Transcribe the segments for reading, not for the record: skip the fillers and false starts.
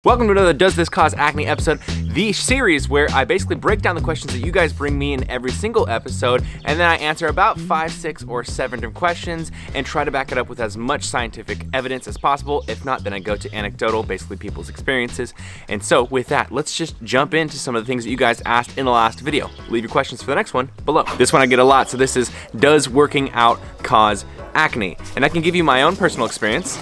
Welcome to another Does This Cause Acne episode, the series where I basically break down the questions that you guys bring me in every single episode, and then I answer about 5, 6, or 7 different questions and try to back it up with as much scientific evidence as possible. If not, then I go to anecdotal, basically people's experiences. And so with that, let's just jump into some of the things that you guys asked in the last video. Leave your questions for the next one below. This one I get a lot, so this is, does working out cause acne? And I can give you my own personal experience.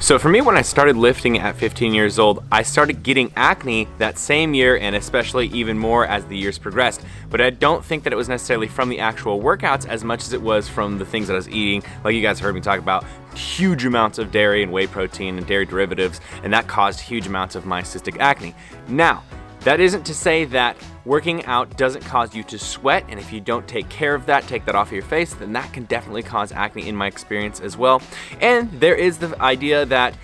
So for me, when I started lifting at 15 years old, I started getting acne that same year, and especially even more as the years progressed. But I don't think that it was necessarily from the actual workouts as much as it was from the things that I was eating. Like you guys heard me talk about, huge amounts of dairy and whey protein and dairy derivatives, and that caused huge amounts of my cystic acne. Now, that isn't to say that working out doesn't cause you to sweat, and if you don't take care of that, take that off of your face, then that can definitely cause acne in my experience as well. And there is the idea that,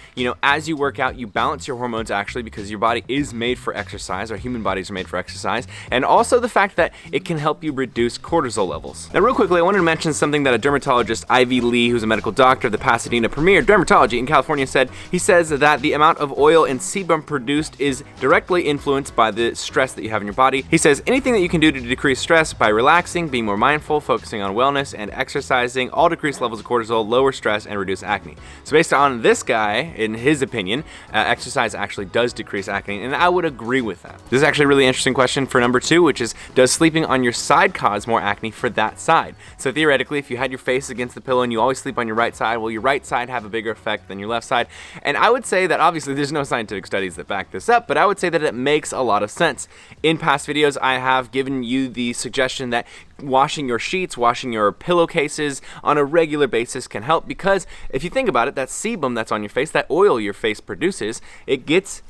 as you work out, you balance your hormones actually, because your body is made for exercise, or human bodies are made for exercise, and also the fact that it can help you reduce cortisol levels. Now real quickly, I wanted to mention something that a dermatologist, Ivy Lee, who's a medical doctor of the Pasadena Premier Dermatology in California, said. He says that the amount of oil and sebum produced is directly influenced by the stress that you have in your body. He says anything that you can do to decrease stress by relaxing, being more mindful, focusing on wellness, and exercising all decrease levels of cortisol, lower stress, and reduce acne. So based on this guy, in his opinion, exercise actually does decrease acne, and I would agree with that. This is actually a really interesting question for number 2, which is, does sleeping on your side cause more acne for that side? So theoretically, if you had your face against the pillow and you always sleep on your right side, will your right side have a bigger effect than your left side? And I would say that obviously there's no scientific studies that back this up, but I would say that it makes a lot of sense. In past videos, I have given you the suggestion that washing your sheets, washing your pillowcases on a regular basis can help, because if you think about it, that sebum that's on your face, that oil your face produces, it gets,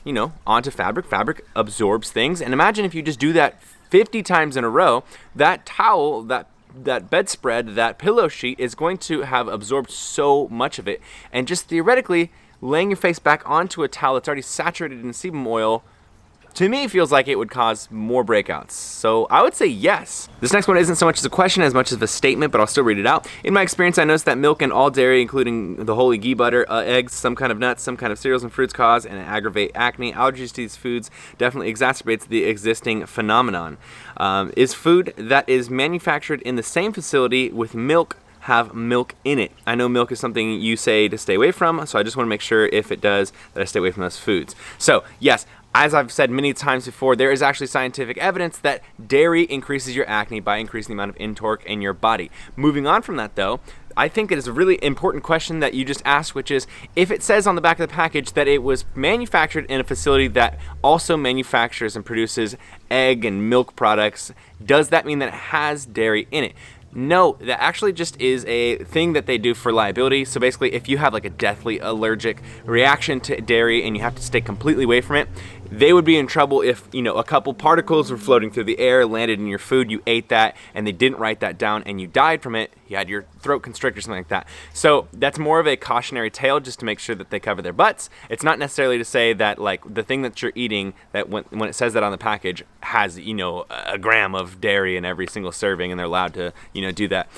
onto fabric. Fabric absorbs things, and imagine if you just do that 50 times in a row, that towel, that bedspread, that pillow sheet is going to have absorbed so much of it, and just theoretically, laying your face back onto a towel that's already saturated in sebum oil, to me, feels like it would cause more breakouts. So I would say yes. This next one isn't so much as a question as much as a statement, but I'll still read it out. In my experience, I noticed that milk and all dairy, including the whole ghee butter, eggs, some kind of nuts, some kind of cereals and fruits cause and aggravate acne. Allergies to these foods definitely exacerbates the existing phenomenon. Is food that is manufactured in the same facility with milk have milk in it? I know milk is something you say to stay away from, so I just want to make sure if it does that I stay away from those foods. So yes, as I've said many times before, there is actually scientific evidence that dairy increases your acne by increasing the amount of mTOR in your body. Moving on from that though, I think it is a really important question that you just asked, which is, if it says on the back of the package that it was manufactured in a facility that also manufactures and produces egg and milk products, does that mean that it has dairy in it? No, that actually just is a thing that they do for liability. So basically, if you have like a deathly allergic reaction to dairy and you have to stay completely away from it, they would be in trouble if, a couple particles were floating through the air, landed in your food, you ate that, and they didn't write that down, and you died from it, you had your throat constrict or something like that. So that's more of a cautionary tale, just to make sure that they cover their butts. It's not necessarily to say that, like, the thing that you're eating, that when it says that on the package, has, a gram of dairy in every single serving, and they're allowed to, do that.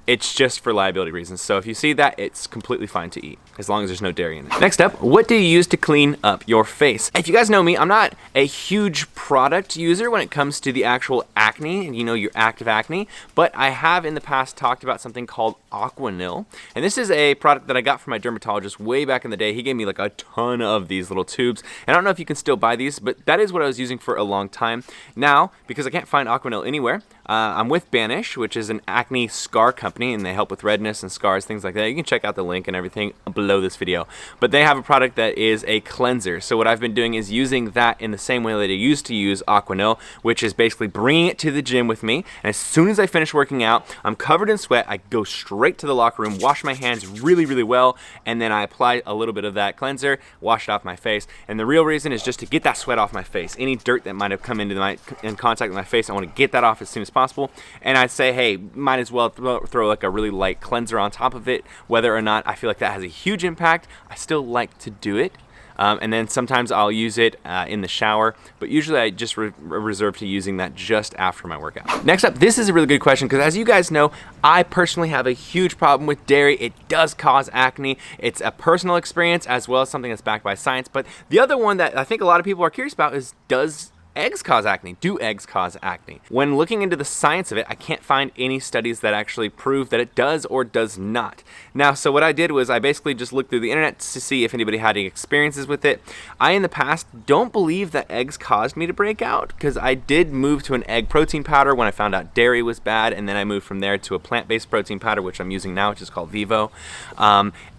It's just for liability reasons. So if you see that, it's completely fine to eat, as long as there's no dairy in it. Next up, what do you use to clean up your face? If you guys know me, I'm not a huge product user when it comes to the actual acne, your active acne, but I have in the past talked about something called Aquanil. And this is a product that I got from my dermatologist way back in the day. He gave me like a ton of these little tubes. And I don't know if you can still buy these, but that is what I was using for a long time. Now, because I can't find Aquanil anywhere, I'm with Banish, which is an acne scar company, and they help with redness and scars, things like that. You can check out the link and everything below this video. But they have a product that is a cleanser. So what I've been doing is using that in the same way that I used to use Aquanil, which is basically bringing it to the gym with me. And as soon as I finish working out, I'm covered in sweat. I go straight to the locker room, wash my hands really, really well, and then I apply a little bit of that cleanser, wash it off my face. And the real reason is just to get that sweat off my face. Any dirt that might have come in contact with my face, I want to get that off as soon as possible. And I'd say, hey, might as well throw like a really light cleanser on top of it. Whether or not I feel like that has a huge impact, I still like to do it. And then sometimes I'll use it in the shower, but usually I just reserve to using that just after my workout. Next up, this is a really good question because as you guys know, I personally have a huge problem with dairy. It does cause acne. It's a personal experience as well as something that's backed by science. But the other one that I think a lot of people are curious about is, does eggs cause acne? Do eggs cause acne? When looking into the science of it, I can't find any studies that actually prove that it does or does not. Now, so what I did was I basically just looked through the internet to see if anybody had any experiences with it. I, in the past, don't believe that eggs caused me to break out because I did move to an egg protein powder when I found out dairy was bad, and then I moved from there to a plant-based protein powder, which I'm using now, which is called Vivo.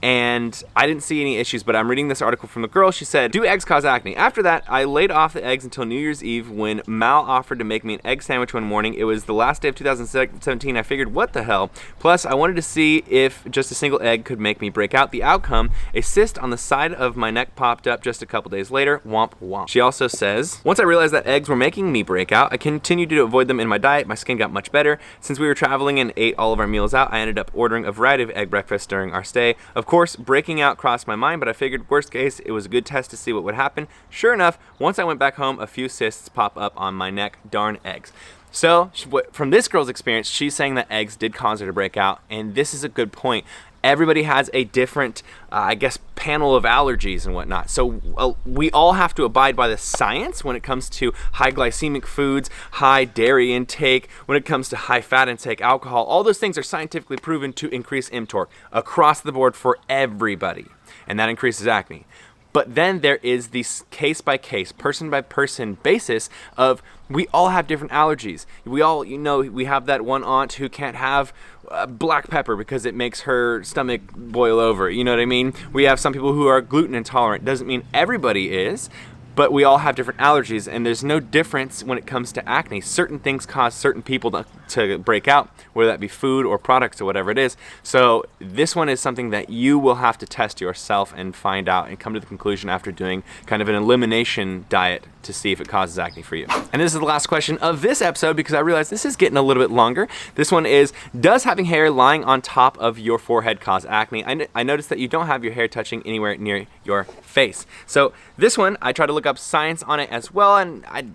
And I didn't see any issues, but I'm reading this article from the girl. She said, do eggs cause acne? After that, I laid off the eggs until New Year's Eve when Mal offered to make me an egg sandwich one morning. It was the last day of 2017. I figured, what the hell? Plus, I wanted to see if just a single egg could make me break out. The outcome, a cyst on the side of my neck popped up just a couple days later. Womp womp. She also says, once I realized that eggs were making me break out, I continued to avoid them in my diet. My skin got much better. Since we were traveling and ate all of our meals out, I ended up ordering a variety of egg breakfasts during our stay. Of course, breaking out crossed my mind, but I figured worst case, it was a good test to see what would happen. Sure enough, once I went back home, a few cysts pop up on my neck. Darn eggs. So from this girl's experience, she's saying that eggs did cause her to break out, and this is a good point. Everybody has a different, I guess, panel of allergies and whatnot. So we all have to abide by the science when it comes to high glycemic foods, high dairy intake, when it comes to high fat intake, alcohol. All those things are scientifically proven to increase mTOR across the board for everybody, and that increases acne. But then there is this case-by-case, person-by-person basis of we all have different allergies. We all, we have that one aunt who can't have black pepper because it makes her stomach boil over. You know what I mean? We have some people who are gluten intolerant. Doesn't mean everybody is, but we all have different allergies, and there's no difference when it comes to acne. Certain things cause certain people to break out, whether that be food or products or whatever it is. So this one is something that you will have to test yourself and find out and come to the conclusion after doing kind of an elimination diet to see if it causes acne for you. And this is the last question of this episode because I realize this is getting a little bit longer. This one is, does having hair lying on top of your forehead cause acne? I noticed that you don't have your hair touching anywhere near your face. So this one, I tried to look up science on it as well, and I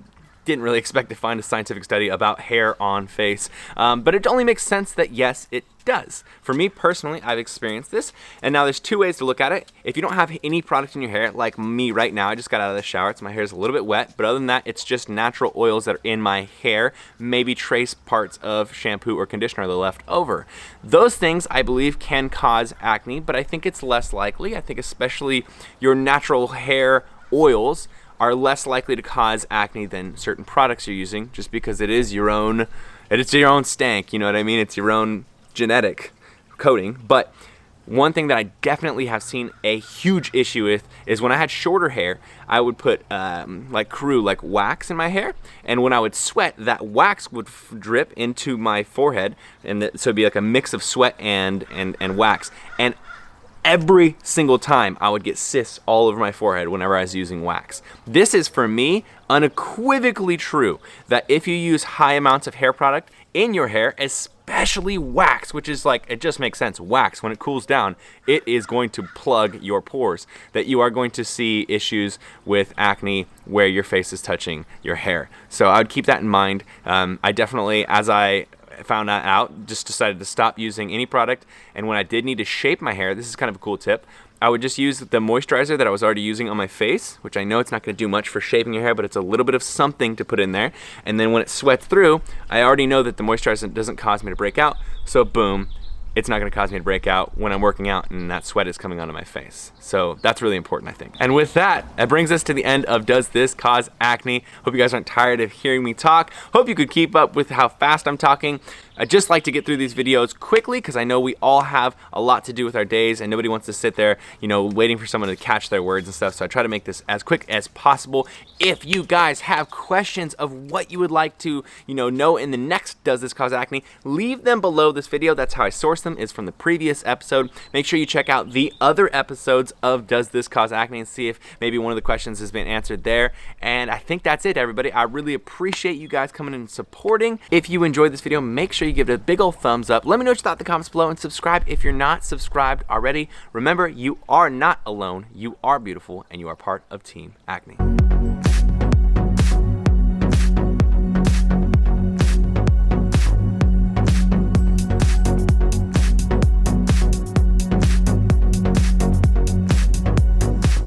didn't really expect to find a scientific study about hair on face, but it only makes sense that yes, it does. For me personally, I've experienced this, and now there's two ways to look at it. If you don't have any product in your hair, like me right now, I just got out of the shower, so my hair is a little bit wet, but other than that, it's just natural oils that are in my hair, maybe trace parts of shampoo or conditioner that are left over. Those things, I believe, can cause acne, but I think it's less likely. I think especially your natural hair oils are less likely to cause acne than certain products you're using, just because it is your own, it's your own stank, you know what I mean? It's your own genetic coding. But one thing that I definitely have seen a huge issue with is when I had shorter hair, I would put like wax in my hair, and when I would sweat, that wax would drip into my forehead, and so it'd be like a mix of sweat and wax. And every single time I would get cysts all over my forehead whenever I was using wax. This is, for me, unequivocally true that if you use high amounts of hair product in your hair, especially wax, which is like, it just makes sense, wax, when it cools down, it is going to plug your pores, that you are going to see issues with acne where your face is touching your hair. So I would keep that in mind. I definitely, as I found that out, just decided to stop using any product, and when I did need to shape my hair, this is kind of a cool tip, I would just use the moisturizer that I was already using on my face, which I know it's not going to do much for shaping your hair, but it's a little bit of something to put in there, and then when it sweats through, I already know that the moisturizer doesn't cause me to break out, so boom, it's not going to cause me to break out when I'm working out and that sweat is coming onto my face. So that's really important, I think. And with that, that brings us to the end of Does This Cause Acne? Hope you guys aren't tired of hearing me talk. Hope you could keep up with how fast I'm talking. I just like to get through these videos quickly because I know we all have a lot to do with our days and nobody wants to sit there, waiting for someone to catch their words and stuff. So I try to make this as quick as possible. If you guys have questions of what you would like to, know in the next Does This Cause Acne, leave them below this video. That's how I source them. them is from the previous episode. Make sure you check out the other episodes of Does This Cause Acne and see if maybe one of the questions has been answered there. And I think that's it, everybody. I really appreciate you guys coming in and supporting. If you enjoyed this video, make sure you give it a big old thumbs up. Let me know what you thought in the comments below, and subscribe if you're not subscribed already. Remember, you are not alone. You are beautiful, and you are part of Team Acne.